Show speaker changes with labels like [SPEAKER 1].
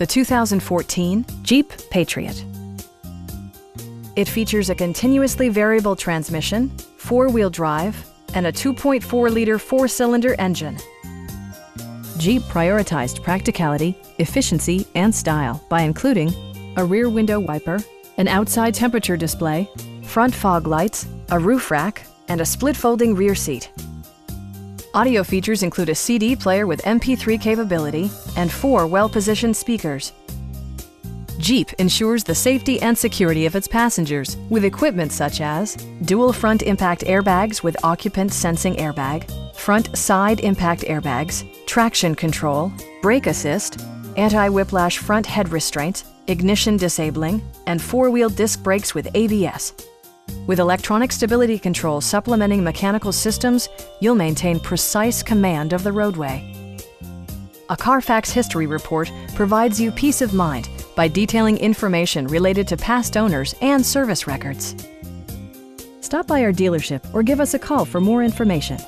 [SPEAKER 1] the 2014 Jeep Patriot. It features a continuously variable transmission, four-wheel drive, and a 2.4-liter four-cylinder engine. Jeep prioritized practicality, efficiency, and style by including a rear window wiper, an outside temperature display, front fog lights, a roof rack, and a split-folding rear seat. Audio features include a CD player with MP3 capability and 4 well-positioned speakers. Jeep ensures the safety and security of its passengers with equipment such as dual front impact airbags with occupant sensing airbag, front side impact airbags, traction control, brake assist, anti-whiplash front head restraints, ignition disabling, and four-wheel disc brakes with ABS. With electronic stability control supplementing mechanical systems, you'll maintain precise command of the roadway. A Carfax history report provides you peace of mind by detailing information related to past owners and service records. Stop by our dealership or give us a call for more information.